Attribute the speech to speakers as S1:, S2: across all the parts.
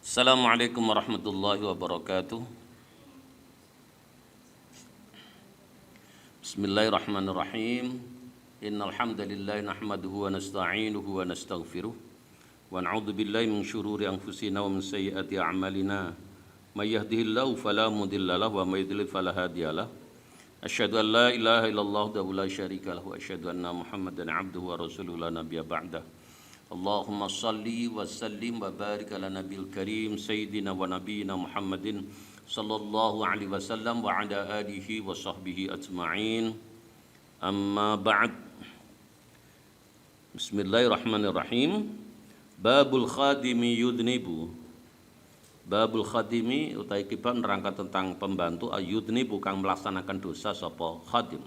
S1: Assalamualaikum warahmatullahi wabarakatuh. Bismillahirrahmanirrahim. Innal hamdalillah nahmaduhu wa nasta'inuhu wa nastaghfiruh wa na'udzu billahi min syururi anfusina wa min sayyiati a'malina. May yahdihillahu fala mudilla lahu wa may yudlil fala hadiyalah. Asyhadu an la ilaha illallah wahdahu la syarika lahu wa asyhadu anna Muhammadan 'abduhu wa rasuluhu la nabiyya ba'dah. Allahumma salli wa sallim wa barik ala nabil karim sayyidina wa nabiyina Muhammadin sallallahu alaihi wasallam wa ala alihi wa sahbihi ajma'in. Amma ba'd. Bismillahirrahmanirrahim. Babul khadimi yudnibu. Babul khadimi utai kita nerangkan tentang pembantu yudnibu kang melaksanakan dosa sapa khadim.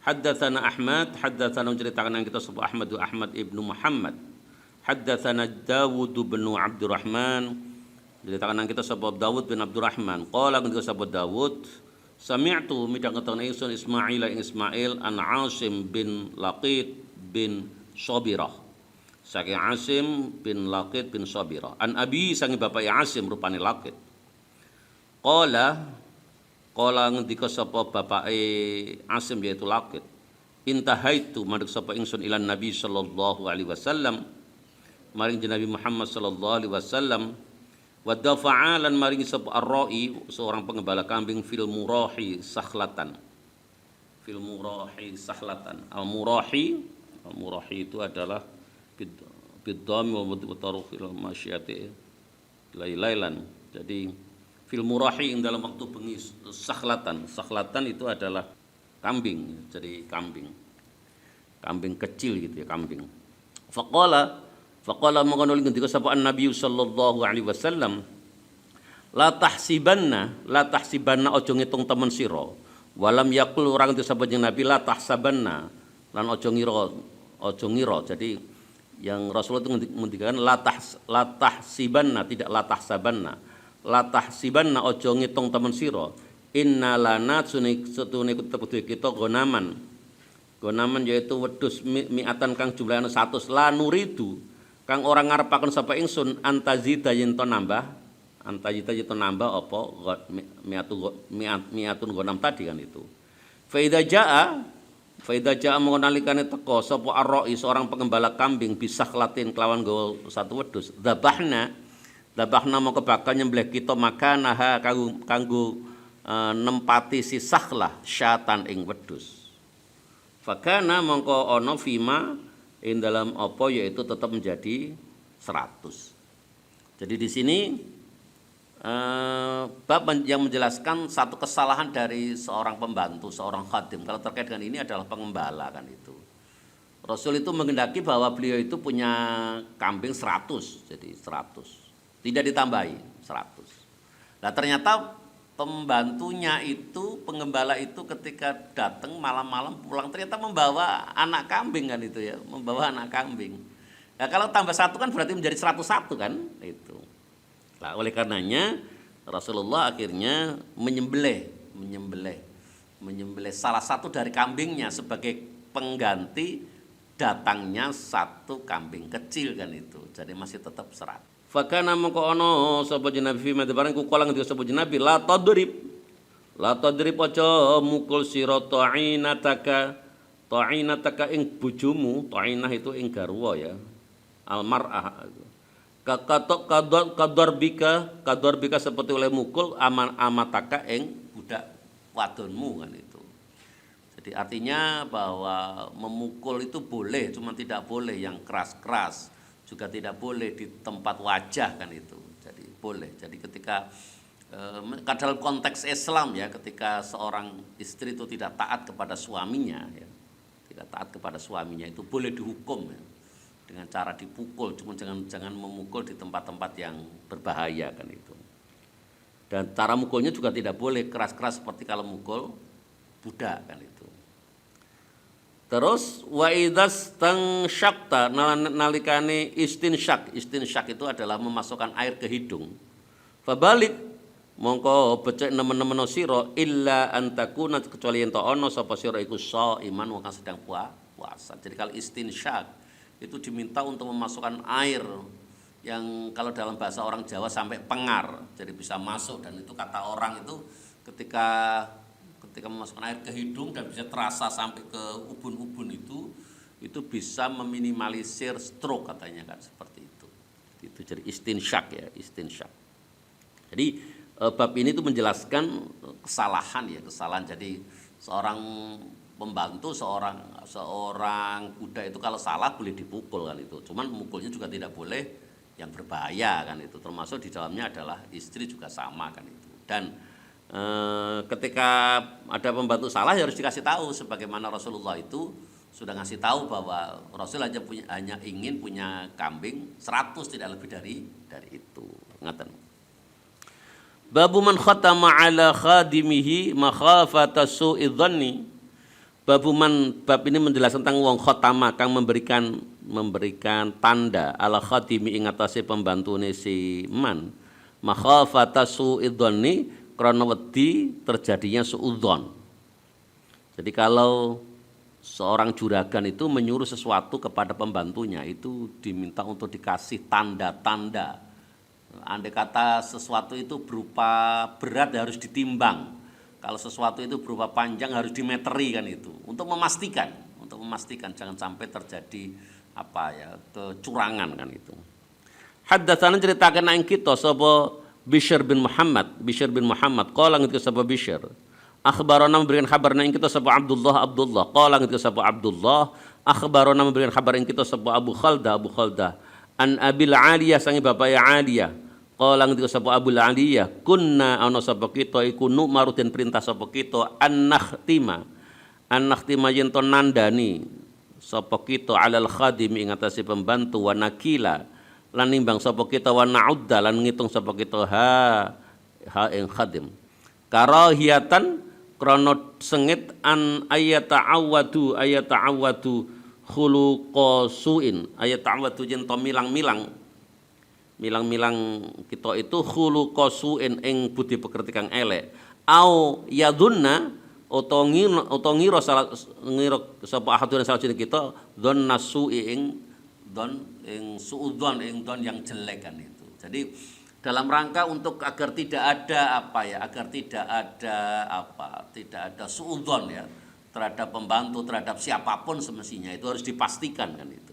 S1: Haddatsana Ahmad, haddatsana menceritakan yang kita sebut Ahmad ibnu Muhammad. Haddatsana Dawud bin Abdurrahman, menceritakan yang kita sebut Dawud bin Abdurrahman. Qala kita sebut Dawud, sami'tu midang ketahuan ingsun Ismail an Asim bin Laqid bin Sabirah. Saking Asim bin Laqid bin Sabirah. An Abi sangi bapak Asim rupane Laqid. Kala ngendika sapa bapake Asim yaitu Laqid, intahaitu mandek sapa ingsun ilan Nabi sallallahu alaihi wasallam maring Nabi Muhammad sallallahu alaihi wasallam wa dafa'a lan maring sapa ar-ra'i seorang pengembala kambing fil murahi sahlatan. Al-murahi itu adalah bid-dhammi wa tarufil masyiyati lailan. Jadi fil murahi dalam waktu bengi sahlatan itu adalah kambing, jadi kambing kecil gitu ya, kambing. Faqala mengkono ngendika sapa Nabi sallallahu alaihi wasallam, la tahsibanna aja ngitung temen sira, walam yaqul orang itu sapa jeneng Nabi la tahsabanna lan aja ngira. Jadi yang Rasulullah itu ngendikakan la tahsibanna, tidak la tahsabanna. La tahsibanna aja ngitung temen sira, inna lana setune kita gonaman yaitu wedhus mi'atan kang jumlahna 100, la nuridu kang ora ngarepaken sapa ingsun antazida yen to nambah apa mi'atun gonam tadi kan itu. Fa idza jaa mongko nalikane teka sapa ar-ra'i seorang pengembala kambing bisaklatin kelawan nggawa satu wedhus, Dabahna mau bakal nyembelih kita makanaha kanggo nempati si sakhlah syatan ing wedhus. Fakana mongko ana fima ing dalam apa yaitu tetap menjadi 100. Jadi di sini bab yang menjelaskan satu kesalahan dari seorang pembantu, seorang khadim kalau terkait dengan ini adalah pengembala kan itu. Rasul itu menghendaki bahwa beliau itu punya kambing 100, jadi 100. Tidak ditambahi 100. Nah ternyata pembantunya itu, pengembala itu ketika datang malam-malam pulang ternyata membawa anak kambing kan itu ya, membawa anak kambing. Nah kalau tambah 1 kan berarti menjadi 101 kan itu. Nah oleh karenanya Rasulullah akhirnya menyembelih salah satu dari kambingnya sebagai pengganti datangnya satu kambing kecil kan itu. Jadi masih tetap 100. Fakana mongko ana sapa Nabi fi madbarang ku kala ngendika sapa Nabi la tadrib aja mukul sira ta'inataka ing bojomu. Ta'inah itu ing garwa ya, almar'ah. Kador bika seperti oleh mukul amataka ing budak wadonmu kan itu. Jadi artinya bahwa memukul itu boleh, cuma tidak boleh yang keras-keras. Juga tidak boleh di tempat wajah kan itu. Jadi boleh. Jadi ketika dalam konteks Islam ya, ketika seorang istri itu tidak taat kepada suaminya ya, itu boleh dihukum ya, dengan cara dipukul. Cuma jangan memukul di tempat-tempat yang berbahaya kan itu. Dan cara mukulnya juga tidak boleh keras-keras seperti kalau mukul budak kan itu. Terus wa idzas tansyaqta nalikane istinsyak itu adalah memasukkan air ke hidung. Fabalik mongko becik nemen-nemen sira illa antakuna kecuali ento ana sapa sira iku shaiman wong kang sedang puasa. Jadi kalau istinsyak itu diminta untuk memasukkan air yang kalau dalam bahasa orang Jawa sampai pengar, jadi bisa masuk, dan itu kata orang itu ketika memasukkan air ke hidung dan bisa terasa sampai ke ubun-ubun itu bisa meminimalisir stroke katanya kan, seperti itu. Itu jadi istinsyak ya, istinsyak. Jadi bab ini tuh menjelaskan kesalahan. Jadi seorang pembantu, seorang kuda itu kalau salah boleh dipukul kan itu. Cuman mukulnya juga tidak boleh yang berbahaya kan itu. Termasuk di dalamnya adalah istri juga sama kan itu. Dan ketika ada pembantu salah ya harus dikasih tahu, sebagaimana Rasulullah itu sudah ngasih tahu bahwa Rasul hanya ingin punya kambing 100, tidak lebih dari itu. Ngaten. Babu man khatama ala khadimihi makhafata su'i dhanni. Bab ini menjelaskan tentang wong khatama kang memberikan tanda ala khadimi ing atase pembantune si man makhafata su'i dhanni krana wedi terjadinya suudzon. Jadi kalau seorang juragan itu menyuruh sesuatu kepada pembantunya, itu diminta untuk dikasih tanda-tanda. Andai kata sesuatu itu berupa berat harus ditimbang. Kalau sesuatu itu berupa panjang harus dimeteri kan itu. Untuk memastikan jangan sampai terjadi kecurangan kan itu. Haddatsana ceritakan ing kita sapa Bishr bin Muhammad qala ngetika sapa Bishr. Akhbarana memberikan kabarna ing kita sapa Abdullah qala ngetika sapa Abdullah akhbarana memberikan kabar ing kita sapa Abu Khaldah an Abil Aliyah sange bapak ya Aliyah qala ngetika sapa Abul Aliyah kunna ana sapa kita iku nu'maru den perintah sapa kita an nakhtima yen to nandani sapa kita alal khadim ing atase pembantu wa nakila lan nimbang sapa kita wa na'udda lan ngitung sapa kita ha ing khadim karahiyatan krana sengit an ayata'awwadu khuluqasuin ayata'awwadu yen to milang-milang kita itu khuluqasuin ing budi pekerti kang elek au yadunna utawa ngira sapa ahadun salah kita dzanna su'i ing suudzon ing don yang jelek kan itu. Jadi dalam rangka untuk agar tidak ada suudzon ya terhadap pembantu, terhadap siapapun semestinya itu harus dipastikan kan itu.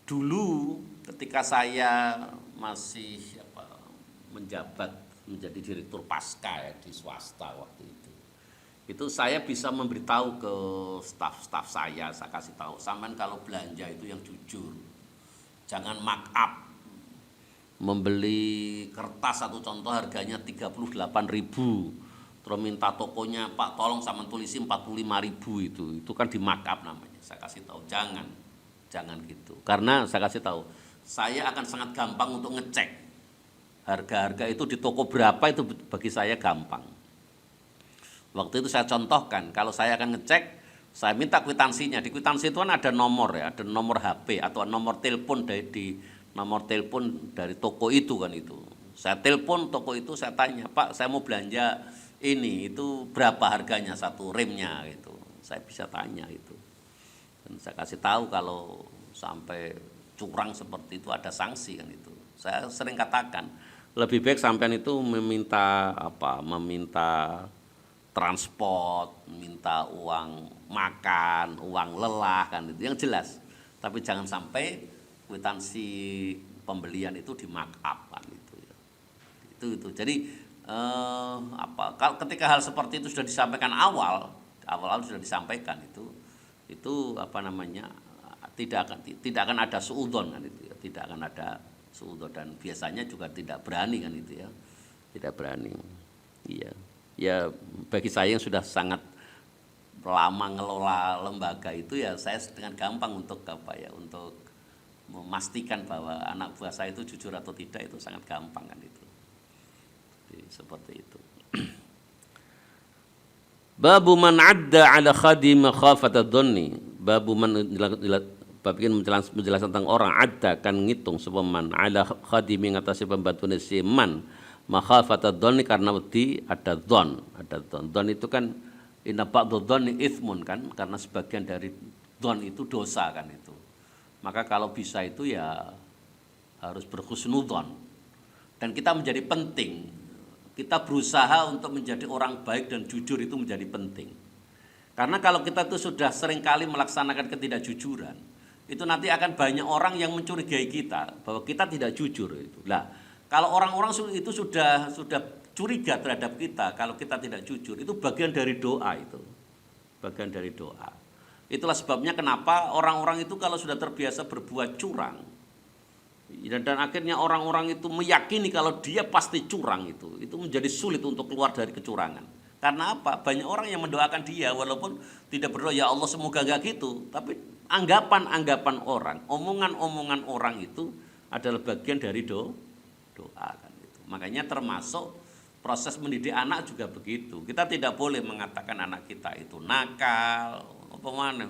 S1: Dulu ketika saya masih menjabat menjadi direktur pasca ya di swasta waktu itu saya bisa memberitahu ke staf saya kasih tahu, sampean kalau belanja itu yang jujur, jangan markup. Membeli kertas satu contoh harganya 38.000, terus minta tokonya Pak tolong sama tulisi 45.000 itu kan di markup namanya. Saya kasih tahu jangan gitu, karena saya kasih tahu saya akan sangat gampang untuk ngecek harga-harga itu di toko berapa, itu bagi saya gampang. Waktu itu saya contohkan, kalau saya akan ngecek, saya minta kwitansinya. Di kwitansi itu kan ada nomor ya, ada nomor HP atau nomor telepon di nomor telepon dari toko itu kan itu. Saya telepon toko itu, saya tanya, Pak, saya mau belanja ini, itu berapa harganya satu remnya gitu. Saya bisa tanya itu. Dan saya kasih tahu kalau sampai curang seperti itu ada sanksi kan itu. Saya sering katakan, lebih baik sampean itu meminta transport, minta uang makan, uang lelah kan itu yang jelas. Tapi jangan sampai kwitansi pembelian itu di markup kan itu ya. Itu. Jadi ketika hal seperti itu sudah disampaikan awal sudah disampaikan itu tidak akan ada suudzon kan itu ya. Tidak akan ada suudzon, dan biasanya juga tidak berani kan itu ya. Tidak berani. Iya. Ya bagi saya yang sudah sangat lama ngelola lembaga itu ya, saya dengan gampang untuk untuk memastikan bahwa anak buah saya itu jujur atau tidak, itu sangat gampang kan itu. Jadi, seperti itu. Babu man adda ala khadim khafata dhanni. Bab ini menjelaskan tentang orang adda kan ngitung sapa man ala khadim ing atase pembantune si man makhafata dhanni karena wedi ada dhon. Dhon itu kan inna ba'dhu dhanni itsmun kan, karena sebagian dari dhon itu dosa kan itu. Maka kalau bisa itu ya harus berhusnudzon. Dan kita menjadi penting, kita berusaha untuk menjadi orang baik dan jujur itu menjadi penting. Karena kalau kita tuh sudah seringkali melaksanakan ketidakjujuran, itu nanti akan banyak orang yang mencurigai kita bahwa kita tidak jujur itu. Nah, kalau orang-orang itu sudah curiga terhadap kita kalau kita tidak jujur, itu bagian dari doa itu. Bagian dari doa. Itulah sebabnya kenapa orang-orang itu kalau sudah terbiasa berbuat curang, dan akhirnya orang-orang itu meyakini kalau dia pasti curang, itu menjadi sulit untuk keluar dari kecurangan. Karena apa? Banyak orang yang mendoakan dia walaupun tidak berdoa ya Allah semoga enggak gitu, tapi anggapan-anggapan orang, omongan-omongan orang itu adalah bagian dari doa kan itu. Makanya termasuk proses mendidik anak juga begitu. Kita tidak boleh mengatakan anak kita itu nakal, apa mana?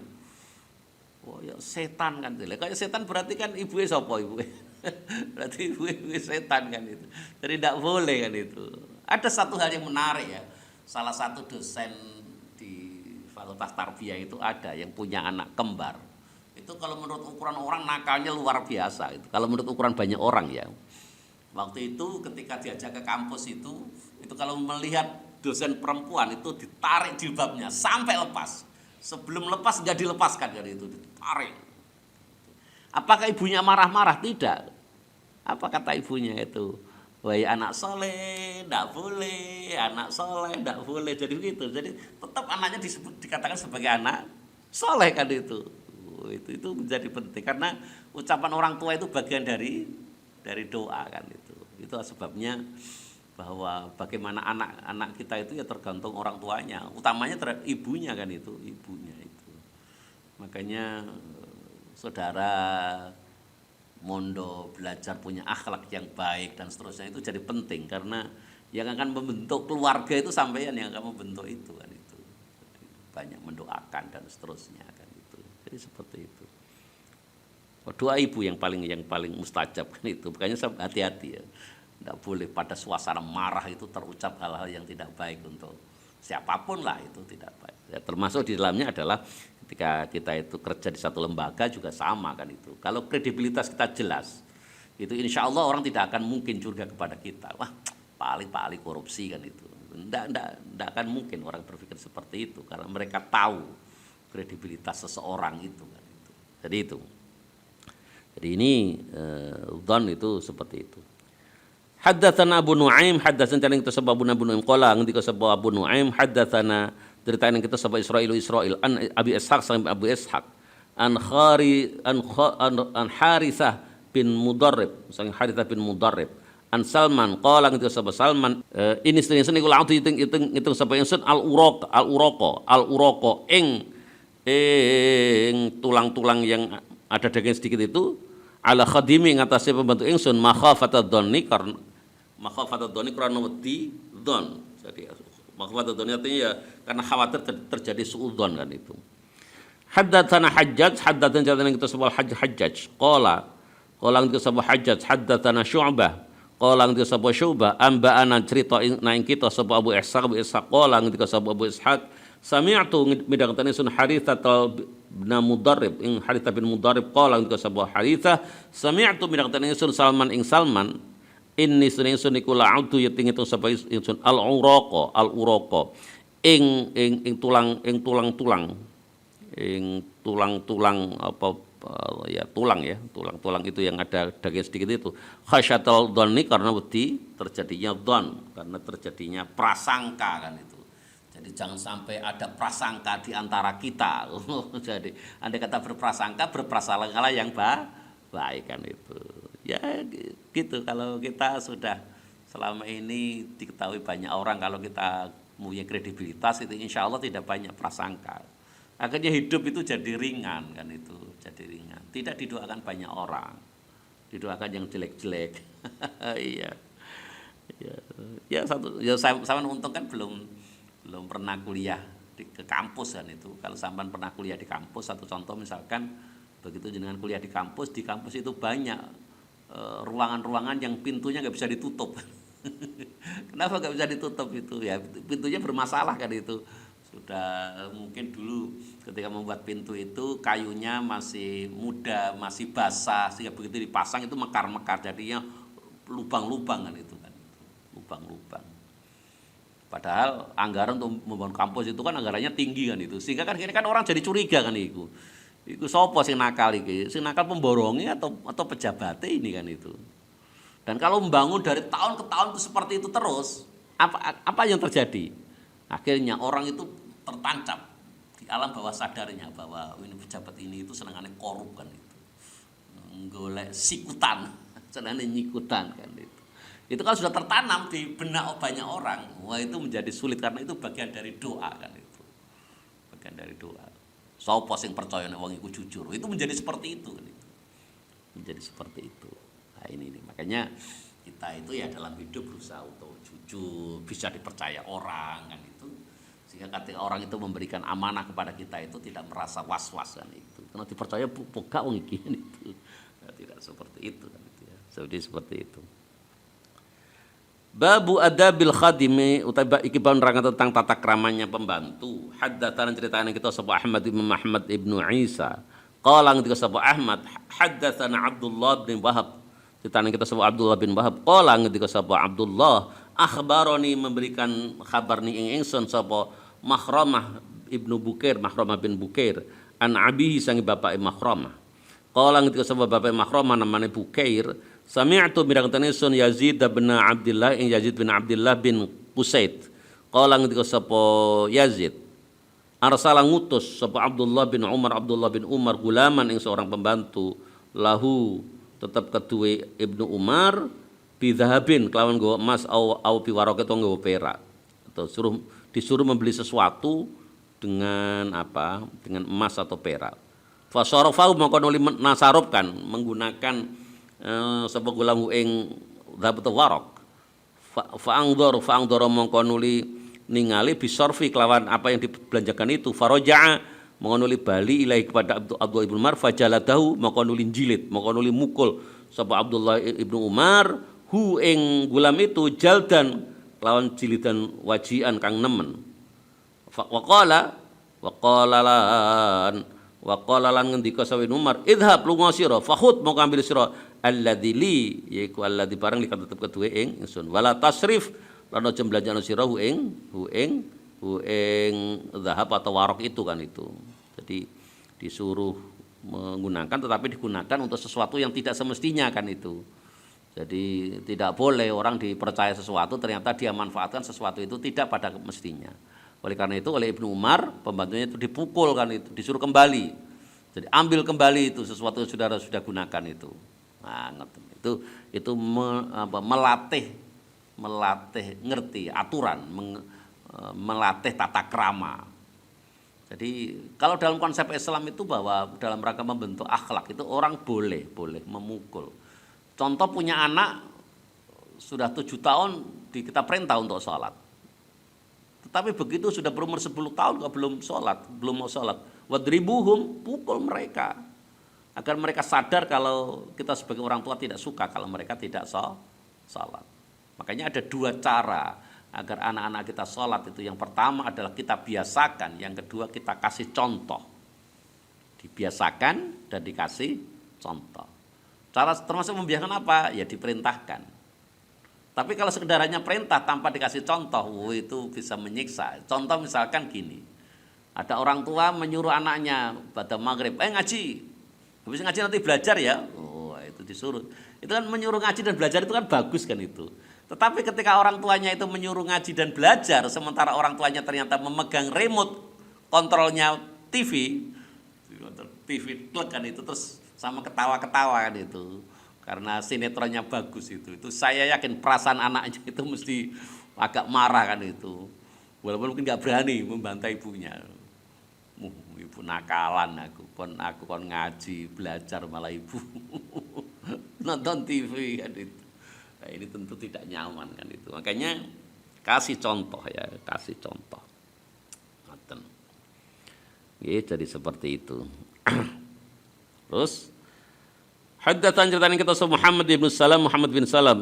S1: Oh ya setan kan. Kayak setan berarti kan ibunya sapa ibunya? Berarti ibunya setan kan itu. Jadi tidak boleh kan itu. Ada satu hal yang menarik ya. Salah satu dosen di Fakultas Tarbiyah itu ada yang punya anak kembar. Itu kalau menurut ukuran orang nakalnya luar biasa itu. Kalau menurut ukuran banyak orang ya. Waktu itu ketika diajak ke kampus itu kalau melihat dosen perempuan itu ditarik jilbabnya sampai lepas. Sebelum lepas nggak dilepaskan dari itu, ditarik. Apakah ibunya marah-marah? Tidak. Apa kata ibunya itu? Wahai anak soleh, tidak boleh. Anak soleh, tidak boleh. Jadi begitu. Jadi tetap anaknya dikatakan sebagai anak soleh kan itu. Itu menjadi penting karena ucapan orang tua itu bagian dari doa kan itu. Itu sebabnya bahwa bagaimana anak-anak kita itu ya tergantung orang tuanya, utamanya terhadap ibunya kan itu, ibunya itu. Makanya saudara mondo belajar punya akhlak yang baik dan seterusnya itu jadi penting karena yang akan membentuk keluarga itu sampean yang akan membentuk itu kan itu. Banyak mendoakan dan seterusnya kan itu. Jadi seperti itu. Doa ibu yang paling mustajab kan itu. Makanya hati-hati ya. Tidak boleh pada suasana marah itu terucap hal-hal yang tidak baik untuk siapapun lah, itu tidak baik. Ya, termasuk di dalamnya adalah ketika kita itu kerja di satu lembaga juga sama kan itu. Kalau kredibilitas kita jelas, itu insya Allah orang tidak akan mungkin curiga kepada kita. Wah, paling korupsi kan itu. Tidak akan mungkin orang berpikir seperti itu karena mereka tahu kredibilitas seseorang itu kan itu. Jadi ini dzan itu seperti itu. Haddatsana Abu Nuaim, haddatsana yang kita sebab Abu Nuaim qala ngendika sebab Abu Nuaim haddatsana ceritain yang kita sebab Israil an Abi Ishaq sang Abu Ishaq an Harithah bin Mudarrib sang Harithah bin Mudarrib an Salman qala ngendika sebab Salman ini seni kula itu sebab ingsun al uraqo ing tulang-tulang yang ada daging sedikit itu ala khadimi ngatasé pembantu ingsun makhafatad dhanni karena wedi dzon. Jadi makhafatad dhanni artinya ya karena khawatir terjadi suudzon kan itu. Haddatsana Hajjaj haddatsana kita sebut Hajjaj qala kita sebut Hajjaj haddatsana Syu'bah qala kita sebut Syu'bah amba'ana cerita ing kita sebut Abu Ishaq qala kita sebut Abu Ishaq sami'tu midang tani sun Harithah bin Mudarrib ing Harithah bin Mudarrib qala kita sebut Harithah sami'tu midang tani sun Salman ing Salman inni sun iku la'udu yating itu sapa ingsun al uraqo ing tulang-tulang apa ya tulang itu yang ada daging sedikit itu khasyatul dhanni karena wedi terjadinya dzan karena terjadinya prasangka kan itu. Jadi jangan sampai ada prasangka di antara kita. Jadi andai kata berprasangka yang baik kan itu. Ya gitu, kalau kita sudah selama ini diketahui banyak orang kalau kita punya kredibilitas itu insya Allah tidak banyak prasangka. Akhirnya hidup itu jadi ringan kan itu, jadi ringan. Tidak didoakan banyak orang, didoakan yang jelek-jelek. Iya. Ya saya untung kan belum pernah kuliah ke kampus kan itu. Kalau sampean pernah kuliah di kampus, satu contoh misalkan begitu jenengan kuliah di kampus itu banyak ruangan-ruangan yang pintunya nggak bisa ditutup. Kenapa nggak bisa ditutup itu? Ya pintunya bermasalah kan itu. Sudah mungkin dulu ketika membuat pintu itu kayunya masih muda, masih basah, sehingga begitu dipasang itu mekar-mekar, jadinya lubang-lubang kan itu kan, lubang-lubang. Padahal anggaran untuk membangun kampus itu kan anggarannya tinggi kan itu, sehingga kan ini kan orang jadi curiga kan itu. Itu sopo sing nakal iki, sing nakal pemborongnya atau pejabatnya ini kan itu. Dan kalau membangun dari tahun ke tahun itu seperti itu terus, apa yang terjadi? Akhirnya orang itu tertancap di alam bawah sadarnya bahwa ini pejabat ini itu senangannya korup kan itu, golek sikutan, senangannya nyikutan kan itu. Itu kan sudah tertanam di benak banyak orang. Wah, itu menjadi sulit karena itu bagian dari doa kan itu, bagian dari doa. Sapa sing percaya nek wong iku jujur, itu menjadi seperti itu kan itu, menjadi seperti itu. Nah ini makanya kita itu ya dalam hidup berusaha untuk jujur, bisa dipercaya orang kan itu, sehingga ketika orang itu memberikan amanah kepada kita itu tidak merasa was-was kan itu, karena dipercaya buka wong iki kan itu. Nah, tidak seperti itu kan itu ya. Seperti itu. Babu adabil khadimi utawa iki bab nerangkan tentang tata kramanya pembantu. Haddatsana ceritane kita sapa Ahmad ibnu Isa. Qala ketika sapa Ahmad haddatsana Abdullah bin Wahab. Ceritane kita sapa Abdullah bin Wahab. Qala ketika sapa Abdullah akhbaroni memberikan kabar ni ing ingsun sapa Makhramah ibnu Bukair, Makhramah bin Bukair, an abihi sangi bapake Makhramah. Qala ketika sapa bapake Makhramah namanya Bukair, sami'tu mirangtane sun Yazid bin Abdullah ing Yazid bin Abdullah bin Qusaid. Qala ketika sapa Yazid arsala ngutus sapa Abdullah bin Umar gulaman ing seorang pembantu lahu tetap kedue Ibnu Umar bidhahabin kelawan nggawa emas au biwaraqat atau nggawa perak, atau disuruh membeli sesuatu dengan apa, dengan emas atau perak. Fasarafahu mongko nuli nasarupkan menggunakan sapa gulam ing dhahabat waraq. Fa'angdor mongko nuli ningali bisorfi kelawan apa yang dibelanjakan itu. Faraja'a mongko nuli bali ilahi kepada Abdullah ibnu Umar fajaladahu mongko nuli jilid, mongko nuli mukul sapa Abdullah ibnu Umar hu ing gulam itu jaldan kelawan jilidan wajian kang nemen. Waqala lan ngendika sawi Umar idhab lunga sira fakhud mongko ambil sira alladzi li yaiku alladzi barang likat tetep kedue ing ingsun wala tasrif lan aja belanjana sira hu ing zahab atau warok itu kan itu. Jadi disuruh menggunakan tetapi digunakan untuk sesuatu yang tidak semestinya kan itu. Jadi tidak boleh orang dipercaya sesuatu ternyata dia manfaatkan sesuatu itu tidak pada mestinya. Oleh karena itu oleh Ibnu Umar pembantunya itu dipukul kan itu, disuruh kembali. Jadi ambil kembali itu sesuatu yang saudara sudah gunakan itu. Nah, itu melatih ngerti aturan, melatih tata krama. Jadi kalau dalam konsep Islam itu bahwa dalam rangka membentuk akhlak itu orang boleh memukul. Contoh punya anak sudah 7 tahun kita perintah untuk sholat. Tetapi begitu sudah berumur 10 tahun kok belum mau sholat. Wadribuhum, pukul mereka. Agar mereka sadar kalau kita sebagai orang tua tidak suka kalau mereka tidak sholat. Makanya ada 2 cara agar anak-anak kita sholat itu. Yang pertama adalah kita biasakan, yang kedua kita kasih contoh. Dibiasakan dan dikasih contoh. Cara termasuk membiasakan apa? Ya diperintahkan. Tapi kalau sekedar hanya perintah tanpa dikasih contoh, itu bisa menyiksa. Contoh misalkan gini, ada orang tua menyuruh anaknya pada maghrib, ngaji, habis ngaji nanti belajar ya. Oh, itu disuruh. Itu kan menyuruh ngaji dan belajar itu kan bagus kan itu. Tetapi ketika orang tuanya itu menyuruh ngaji dan belajar, sementara orang tuanya ternyata memegang remote kontrolnya TV kan itu, terus sama ketawa-ketawa kan itu. Karena sinetronnya bagus itu saya yakin perasaan anaknya itu mesti agak marah kan itu, walaupun mungkin nggak berani membantai ibunya. Ibu nakalan aku kon ngaji belajar malah ibu nonton TV kan itu. Nah, ini tentu tidak nyaman kan itu. Makanya kasih contoh ya, kasih contoh. Jadi seperti itu. Terus Haddatsan ceritaan kita sama Muhammad bin Salam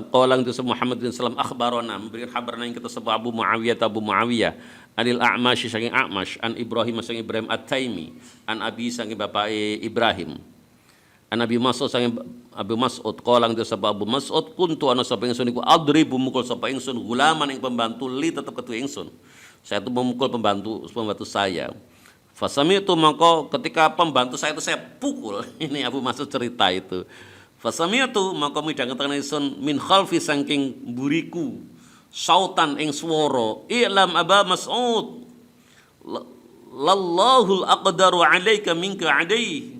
S1: qala itu sama Muhammad bin Salam akhbarana memberikan kabarna kita sama Abu Muawiyah anil A'mash saking A'mash an Ibrahim saking Ibrahim At-Taimi an Abi saking bapak Ibrahim an Abi Mas'ud saking Abu Mas'ud qala itu sama Abu Mas'ud kuntu ana sapa ingsun iku adribu mukul sapa ingsun gulaman ing pembantu li tetep ketu ingsun saya itu memukul pembantu saya. Fasami itu maka ketika pembantu saya itu saya pukul. Ini Abu Mas'ud cerita itu. Fasami itu maka midhangetken ingsun min khalfi saking buriku sautan ing swara i'lam Aba Mas'ud lallahul aqdaru alaika minka adai.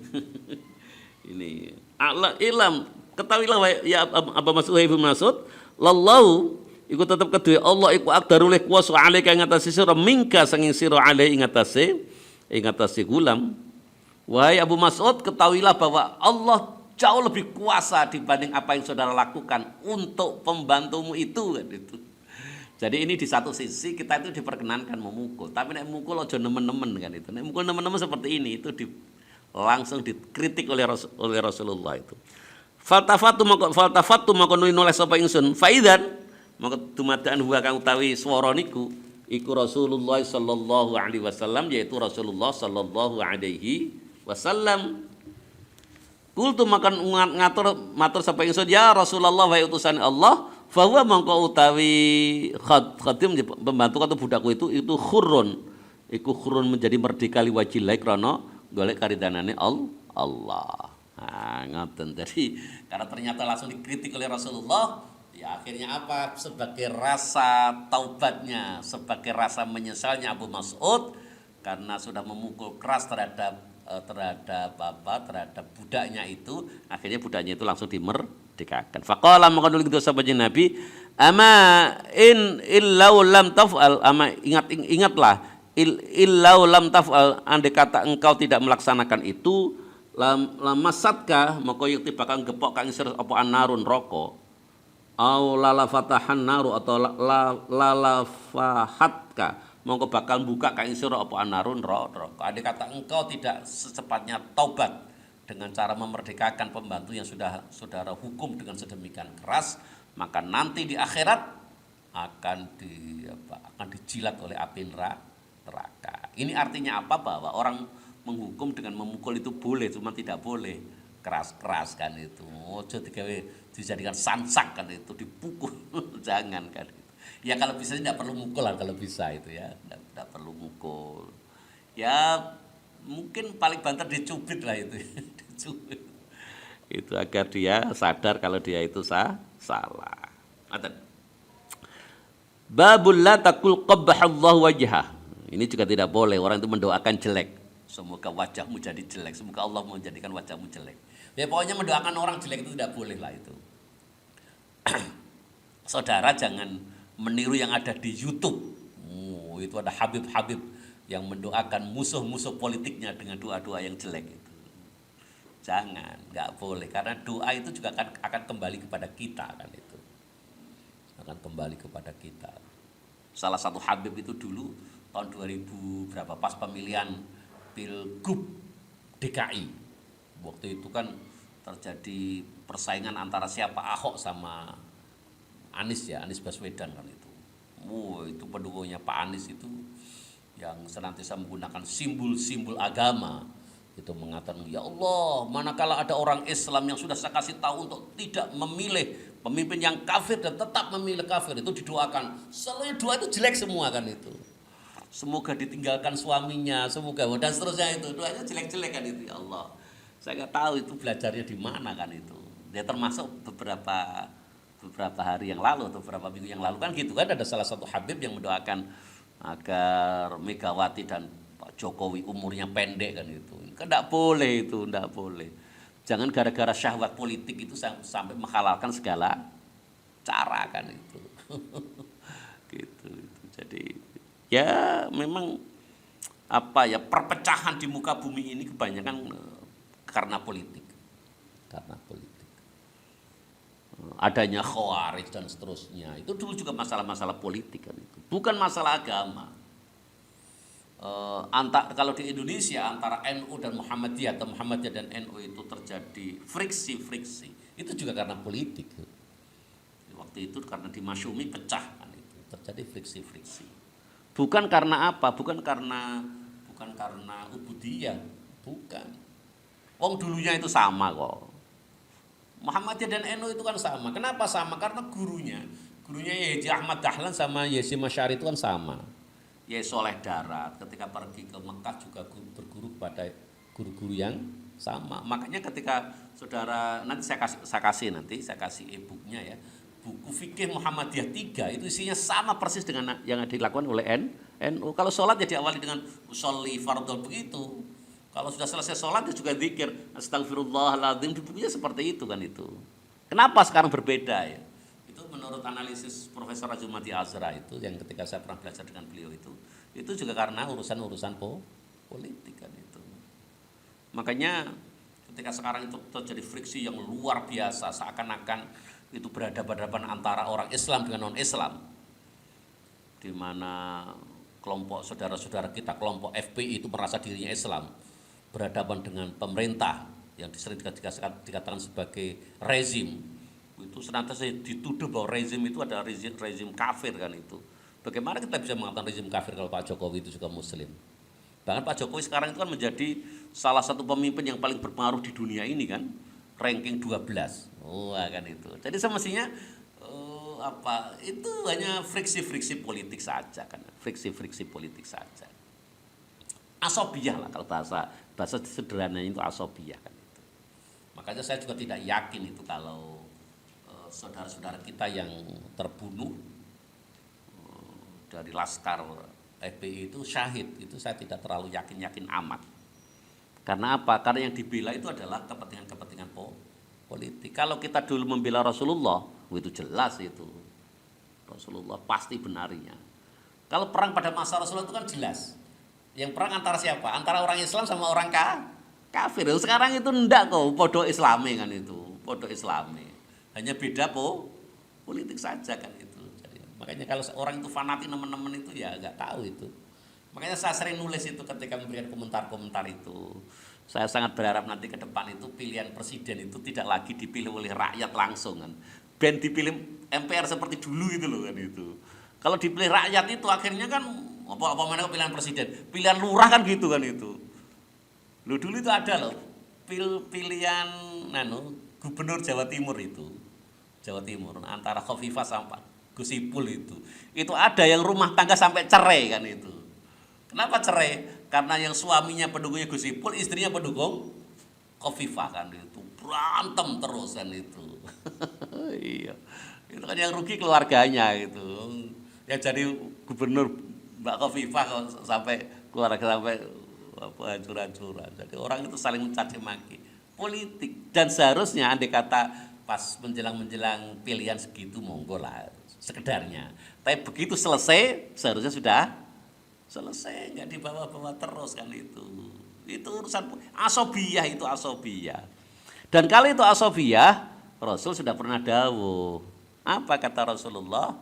S1: Ini ilam ketahuilah ya Aba Mas'ud Ibu Mas'ud lallahu iku tetep kedue Allah iku aqdaru leh kuwasa alaika ing atase sira minka sanging sira alai ing atase gulam. Wahai Abu Mas'ud, ketahuilah bahwa Allah jauh lebih kuasa dibanding apa yang saudara lakukan untuk pembantumu itu kan itu. Jadi ini di satu sisi kita itu diperkenankan memukul, tapi nek mukul aja nemen-nemen kan itu. Nek mukul nemen-nemen seperti ini itu langsung dikritik oleh Rasulullah itu. Faltafatu maka nulih sapa ingsun faidan maka dumadaan huwa kang utawi swara niku iku Rasulullah sallallahu alaihi wasallam yaitu Rasulullah sallallahu alaihi wasallam. Kultu makan matur sapa ingsun ya Rasulullah wa utusan Allah fa huwa mangko utawi khadim pembantu atau budakku itu khurrun iku khurrun menjadi merdeka liwajilai krana golek karidanane Allah. Nah, ngoten. Jadi karena ternyata langsung dikritik oleh Rasulullah. Ya akhirnya apa? Sebagai rasa taubatnya, sebagai rasa menyesalnya Abu Mas'ud karena sudah memukul keras terhadap budaknya itu, akhirnya budaknya itu langsung dimerdekakan. Faqala maka nuli gitu sahabat Nabi, ama in illau lam taf'al, ama ingatlah illau lam taf'al, andai kata engkau tidak melaksanakan itu, lamasatka maka yukti bakal gepok kang sir apa anarun roko. Au lalafatahan naru atau lalafahatka mongko bakal buka ka sira apa anarun neraka. Andai kata engkau tidak secepatnya taubat dengan cara memerdekakan pembantu yang sudah saudara hukum dengan sedemikian keras, maka nanti di akhirat akan dijilat oleh api neraka. Ini artinya apa? Bahwa orang menghukum dengan memukul itu boleh, cuma tidak boleh keras-keras kan itu. Ojo dijadikan sansak kan itu, dipukul jangan kan itu. Ya kalau bisa tidak perlu mukul lah kalau bisa itu ya, tidak perlu mukul. Ya mungkin paling banter dicubit lah itu, dicubit. Itu agar dia sadar kalau dia itu salah. Babul la taqul qabbahallahu wajhah. Ini juga tidak boleh orang itu mendoakan jelek. Semoga wajahmu jadi jelek, semoga Allah menjadikan wajahmu jelek. Ya pokoknya mendoakan orang jelek itu tidak boleh lah itu. Saudara jangan meniru yang ada di YouTube. Itu ada Habib-Habib yang mendoakan musuh-musuh politiknya dengan doa-doa yang jelek itu. Jangan, nggak boleh karena doa itu juga akan kembali kepada kita kan itu. Akan kembali kepada kita. Salah satu Habib itu dulu tahun 2000 berapa pas pemilihan Pilgub DKI. Waktu itu kan terjadi persaingan antara siapa Ahok sama Anies ya, Anies Baswedan kan itu. Itu pendukungnya Pak Anies itu yang senantiasa menggunakan simbol-simbol agama. Itu mengatakan, ya Allah, manakala ada orang Islam yang sudah saya kasih tahu untuk tidak memilih pemimpin yang kafir dan tetap memilih kafir, itu didoakan. Selalu doa itu jelek semua kan itu. Semoga ditinggalkan suaminya, semoga dan seterusnya itu. Doanya jelek-jelek kan itu, ya Allah. Saya nggak tahu itu belajarnya di mana kan itu. Dia termasuk beberapa hari yang lalu atau beberapa minggu yang lalu kan gitu kan ada salah satu Habib yang mendoakan agar Megawati dan Pak Jokowi umurnya pendek kan itu. Kan enggak boleh itu, enggak boleh. Jangan gara-gara syahwat politik itu sampai menghalalkan segala cara kan itu. Gitu. Jadi ya memang perpecahan di muka bumi ini kebanyakan karena politik. Karena politik. Adanya khawarij dan seterusnya. Itu dulu juga masalah-masalah politik kan itu. Bukan masalah agama. kalau di Indonesia antara NU dan Muhammadiyah atau Muhammadiyah dan NU itu terjadi friksi itu juga karena politik. Waktu itu karena di Masyumi pecah kan, itu terjadi friksi. Bukan karena apa? Bukan karena ubudiyah, bukan. Wong dulunya itu sama kok. Muhammadiyah dan NU itu kan sama. Kenapa sama? Karena gurunya Yai Ahmad Dahlan sama Yesi Masyari itu kan sama. Yai Soleh Darat ketika pergi ke Mekah juga berguru pada guru-guru yang sama. Makanya ketika saudara nanti saya kasih e-booknya ya. Buku fikih Muhammadiyah 3 itu isinya sama persis dengan yang dilakukan oleh NU. Kalau sholat ya diawali dengan usolli fardhu begitu. Kalau sudah selesai sholat ya juga zikir astagfirullahaladzim, di bukunya seperti itu kan itu. Kenapa sekarang berbeda ya? Itu menurut analisis Profesor Azumati Azra itu yang ketika saya pernah belajar dengan beliau itu juga karena urusan politik kan itu. Makanya ketika sekarang itu terjadi friksi yang luar biasa, seakan-akan itu berhadapan-hadapan antara orang Islam dengan non-Islam, di mana kelompok saudara-saudara kita, kelompok FPI itu merasa dirinya Islam, berhadapan dengan pemerintah yang sering dikatakan sebagai rezim. Itu senantiasa dituduh bahwa rezim itu adalah rezim kafir kan itu. Bagaimana kita bisa mengatakan rezim kafir kalau Pak Jokowi itu juga Muslim? Bahkan Pak Jokowi sekarang itu kan menjadi salah satu pemimpin yang paling berpengaruh di dunia ini kan, ranking 12. Kan itu. Jadi semestinya itu hanya friksi-friksi politik saja kan, friksi-friksi politik saja. Asobiyah lah kalau bahasa sederhananya itu asobiyah kan itu. Makanya saya juga tidak yakin itu kalau saudara-saudara kita yang terbunuh dari Laskar FPI itu syahid, itu saya tidak terlalu yakin amat. Karena apa? Karena yang dibela itu adalah kepentingan politik. Kalau kita dulu membela Rasulullah, itu jelas itu. Rasulullah pasti benarnya. Kalau perang pada masa Rasulullah itu kan jelas. Yang perang antara siapa? Antara orang Islam sama orang kafir. Sekarang itu enggak kok, podo Islami kan itu. Podo Islami. Hanya beda politik saja kan itu. Jadi, makanya kalau orang itu fanatik teman-teman itu ya enggak tahu itu. Makanya saya sering nulis itu ketika memberikan komentar-komentar itu. Saya sangat berharap nanti ke depan itu pilihan presiden itu tidak lagi dipilih oleh rakyat langsung kan. Ben dipilih MPR seperti dulu itu loh kan itu. Kalau dipilih rakyat itu akhirnya kan apa mana pilihan presiden, pilihan lurah kan gitu kan itu. Loh dulu itu ada loh pilihan gubernur Jawa Timur itu. Jawa Timur antara Khofifah sama Gus Ipul itu. Itu ada yang rumah tangga sampai cerai kan itu. Kenapa cerai? Karena yang suaminya pendukungnya Gus Ipul, istrinya pendukung Khofifah kan itu. Berantem terus kan itu. Iya. Itu kan yang rugi keluarganya gitu. Yang jadi gubernur Mbak Khofifah sampai keluarga sampai hancur-hancuran. Jadi orang itu saling mencaci maki politik. Dan seharusnya andai kata pas menjelang pilihan segitu monggo lah sekedarnya. Tapi begitu selesai seharusnya sudah selesai, nggak dibawa-bawa terus kan itu urusan asobiyah, itu asobiyah. Dan kalau itu asobiyah, Rasul sudah pernah dawuh. Apa kata Rasulullah?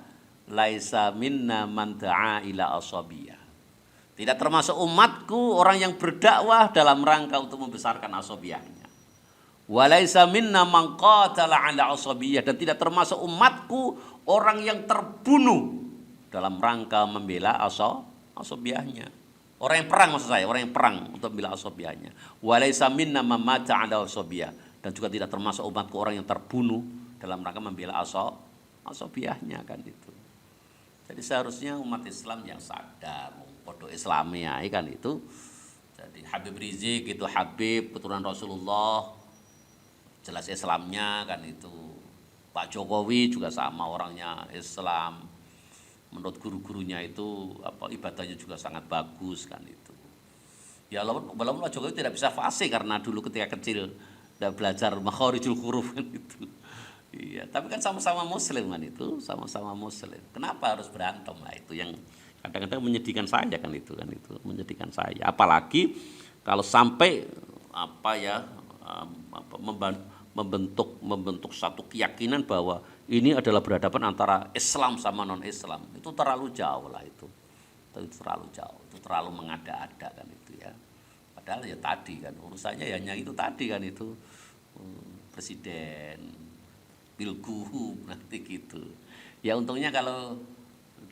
S1: Laisa minna man da'a ila asobiyah. Tidak termasuk umatku orang yang berdakwah dalam rangka untuk membesarkan asobiyahnya. Walaisa minna man qatala ala asobiyah, dan tidak termasuk umatku orang yang terbunuh dalam rangka membela asobiyahnya. Orang yang perang maksud saya, orang yang perang untuk membela asobiyahnya. Walaisa minna man mata ala asobiyah, dan juga tidak termasuk umatku orang yang terbunuh dalam rangka membela asobiyahnya kan itu. Jadi seharusnya umat Islam yang sadar, podo Islami kan itu. Jadi Habib Rizik itu Habib keturunan Rasulullah, jelas Islamnya kan itu. Pak Jokowi juga sama orangnya Islam. Menurut guru-gurunya itu ibadahnya juga sangat bagus kan itu. Ya walaupun Pak Jokowi tidak bisa fasih karena dulu ketika kecil udah belajar makharijul huruf kan itu. Iya, tapi kan sama-sama muslim kan itu, sama-sama muslim. Kenapa harus berantem lah, itu yang kadang-kadang menyedihkan saya kan itu menyedihkan saya. Apalagi kalau sampai membentuk satu keyakinan bahwa ini adalah berhadapan antara Islam sama non-Islam. Itu terlalu jauh lah itu. itu terlalu jauh, itu terlalu mengada-ada kan itu ya. Padahal ya tadi kan urusannya ya hanya itu tadi kan itu presiden, pilgub nanti gitu. Ya untungnya kalau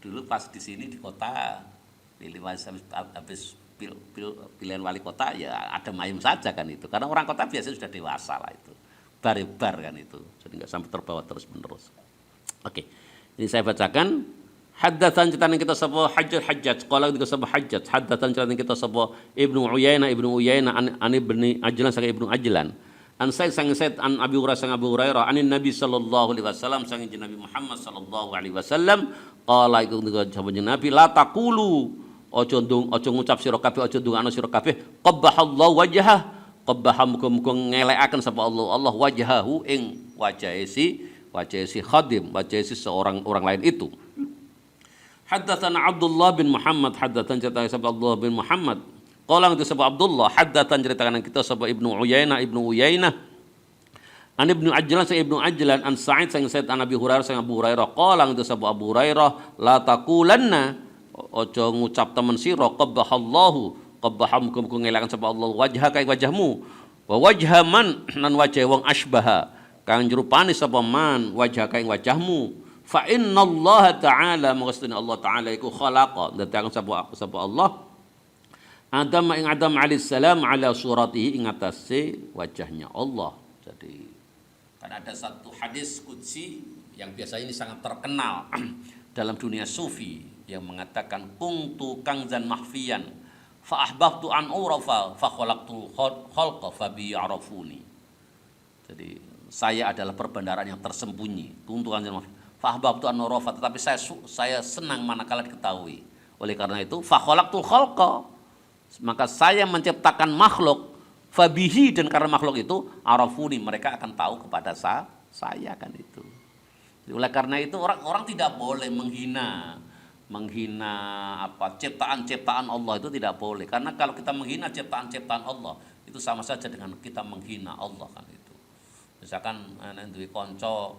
S1: dulu pas di sini di kota pilih habis pilihan wali kota ya ada mayem saja kan itu. Karena orang kota biasanya sudah dewasa lah itu. Bar kan itu. Jadi nggak sampai terbawa terus menerus. Oke. Ini saya bacakan Haddatan cerita kita sapa Hajjaj qala kita sapa Hajjaj haddatan cerita kita sapa Ibnu Uyainah an Ibnu Ajlan sang Ibnu Ajlan an Said an Abi Hurairah sang Abu Hurairah anin Nabi sallallahu alaihi wasallam sang Nabi Muhammad sallallahu alaihi wasallam qala iku sapa Nabi la taqulu ojo ngucap sira kabeh ojo ndongakno sira kabeh qabbahallahu wajhah qabbah muga-muga ngelekaken sapa Allah wajhahu ing wajahe si khadim wajahe si seorang orang lain itu. Haddatsana Abdullah bin Muhammad haddatan cerita sapa Abdullah bin Muhammad qala itu sapa Abdullah haddatan ceritakan kita sapa Ibnu Uyainah an Ibnu Ajlan sa Ibnu Ajlan an Sa'id sang Sa'id an Abi Hurairah sang Abu Hurairah qala itu sapa Abu Hurairah la taqulanna ojo ngucap temen sira qabbahallahu qabbaham muga ngelakan sapa Allah wajha kai wajahmu wa wajha man nan wajah wong asbaha kang jrupani sapa man wajha kai wajahmu fa innallaha ta'ala maksudna Allah ta'ala iku khalaqa dadi sapa Allah Adam ing Adam alaihi salam ala suratihi ing atase wajahnya Allah. Jadi kan ada satu hadis qudsi yang biasanya ini sangat terkenal dalam dunia sufi yang mengatakan kuntu kangzan mahfiyan fa ahbabtu an urafa fa khalaqtu khalqa fa bi ya'rafuni. Jadi saya adalah perbendaharaan yang tersembunyi. Kuntu kangzan mahfiyan fahbabtu an urafa, tetapi saya senang manakala diketahui. Oleh karena itu fa khalaqtul khalqa, maka saya menciptakan makhluk fabihi, dan karena makhluk itu arafuni, mereka akan tahu kepada saya kan itu. Oleh karena itu orang tidak boleh menghina ciptaan Allah, itu tidak boleh. Karena kalau kita menghina ciptaan Allah itu sama saja dengan kita menghina Allah kan itu. Misalkan duwe kanca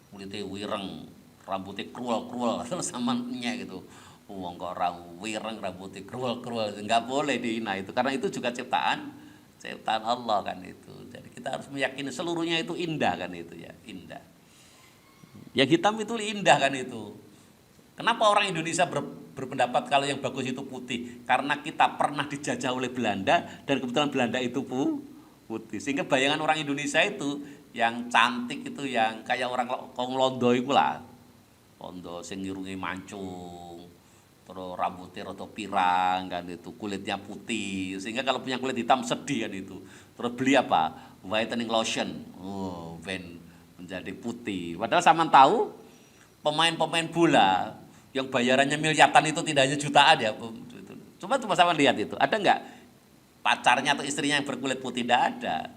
S1: kulitnya wireng, rambutnya krual samanya gitu. Wong kok wireng rambutnya krual, enggak boleh dihina itu, karena itu juga ciptaan Allah kan itu. Jadi kita harus meyakini seluruhnya itu indah kan itu ya, indah. Yang hitam itu indah kan itu. Kenapa orang Indonesia berpendapat kalau yang bagus itu putih? Karena kita pernah dijajah oleh Belanda dan kebetulan Belanda itu putih. Sehingga bayangan orang Indonesia itu yang cantik itu yang kayak orang Londo itu lah. Londo sing irunge mancung, terus rambutnya rada pirang kan itu, kulitnya putih. Sehingga kalau punya kulit hitam sedih kan itu. Terus beli apa? Whitening lotion. Oh, ben menjadi putih. Padahal sama tahu pemain-pemain bola yang bayarannya miliaran itu tidak hanya jutaan ya. Coba sama lihat itu. Ada enggak pacarnya atau istrinya yang berkulit putih? Tidak ada.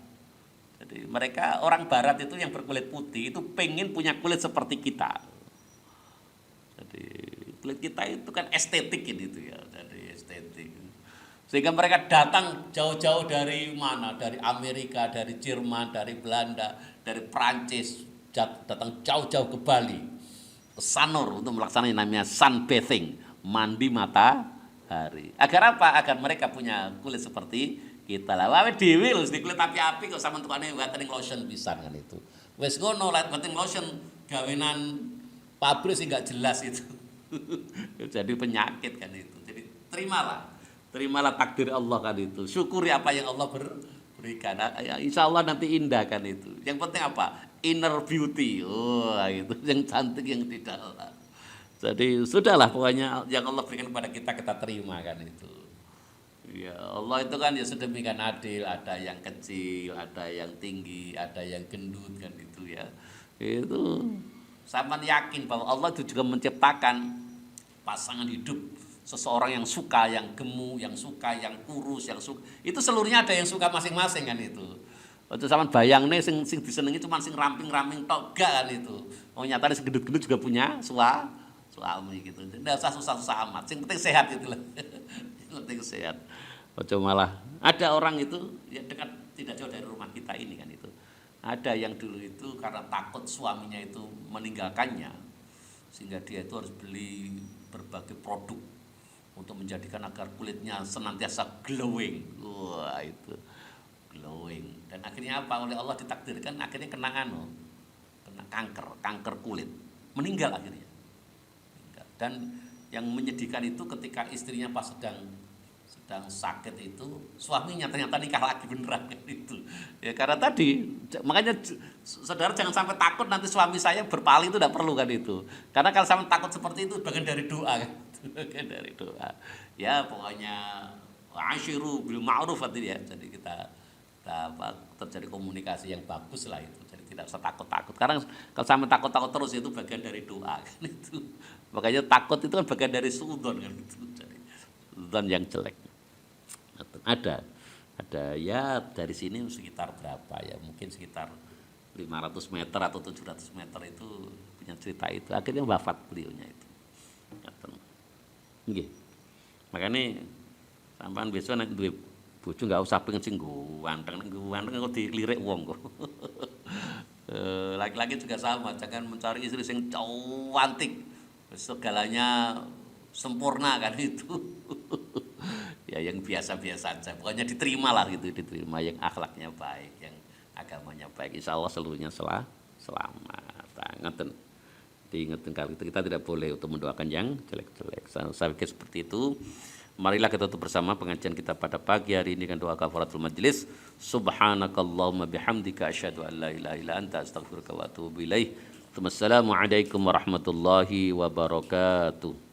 S1: Jadi mereka orang barat itu yang berkulit putih itu pengen punya kulit seperti kita. Jadi kulit kita itu kan estetik itu ya, jadi estetik. Sehingga mereka datang jauh-jauh dari mana? Dari Amerika, dari Jerman, dari Belanda, dari Prancis, datang jauh-jauh ke Bali, ke Sanur untuk melaksanakan namanya sunbathing, mandi matahari. Agar apa? Agar mereka punya kulit seperti kita lah. Wae dhewe lho di kulit api-api kok sampean tukane whitening lotion pisan kan itu. Wis ngono whitening lotion gawenan pabrik sih enggak jelas itu. Jadi penyakit kan itu. Jadi terimalah takdir Allah kan itu. Syukuri apa yang Allah berikan. Ya, insya Allah nanti indah kan itu. Yang penting apa? Inner beauty. Oh, itu yang cantik yang di dalam. Jadi sudahlah pokoknya yang Allah berikan kepada kita terima kan itu. Ya Allah itu kan ya sedemikian adil, ada yang kecil, ada yang tinggi, ada yang gendut kan itu ya. Itu sama yakin bahwa Allah itu juga menciptakan pasangan hidup, seseorang yang suka, yang gemuk, yang suka, yang kurus, yang suka. Itu seluruhnya ada yang suka masing-masing kan itu. Waktu sama bayang nih sing disenengi cuma sing ramping-ramping tok gak kan itu. Oh nyatanya sing gendut-gendut juga punya suami gitu. Tidak usah susah-susah amat. Yang penting sehat itu lah. Yang penting sehat. Ojo malah ada orang itu ya dekat tidak jauh dari rumah kita ini kan itu. Ada yang dulu itu karena takut suaminya itu meninggalkannya, sehingga dia itu harus beli berbagai produk untuk menjadikan agar kulitnya senantiasa glowing. Wah, itu glowing. Dan akhirnya apa? Oleh Allah ditakdirkan akhirnya kena kanker kulit. Meninggal akhirnya. Dan yang menyedihkan itu ketika istrinya pas sedang sakit itu, suaminya ternyata nikah lagi beneran itu. Ya karena tadi, makanya saudara jangan sampai takut nanti suami saya berpaling, itu tidak perlu kan itu. Karena kalau sampai takut seperti itu bagian dari doa kan. Bagian dari doa. Ya pokoknya asyiru bil ma'ruf ya. Jadi kita terjadi komunikasi yang bagus lah itu. Jadi tidak usah takut-takut. Karena kalau sampai takut-takut terus itu bagian dari doa kan itu. Makanya takut itu kan bagian dari suudzon kan itu. Jadi suudzon yang jelek. Ada ya dari sini sekitar berapa ya, mungkin sekitar 500 meter atau 700 meter itu punya cerita itu, akhirnya wafat beliaunya itu. Nggih. Makanya sampean besok nek duwe bojo enggak usah pengen sing ganteng kok dilirik wong kok. Laki-laki juga sama, jangan mencari istri sing cantik, segalanya sempurna kan itu. Ya yang biasa-biasa saja, pokoknya diterima lah gitu, diterima yang akhlaknya baik, yang agamanya baik, insya Allah seluruhnya selamat. Ngeten, diingetin kali itu kita tidak boleh untuk mendoakan yang jelek-jelek. Saya pikir seperti itu. Marilah kita tutup bersama pengajian kita pada pagi hari ini dengan doa kafaratul majelis. Subhanakallahumma bihamdika asyhadu an la ilaha illa anta astaghfiruka wa atubu ilaik. Wassalamualaikum warahmatullahi wabarakatuh.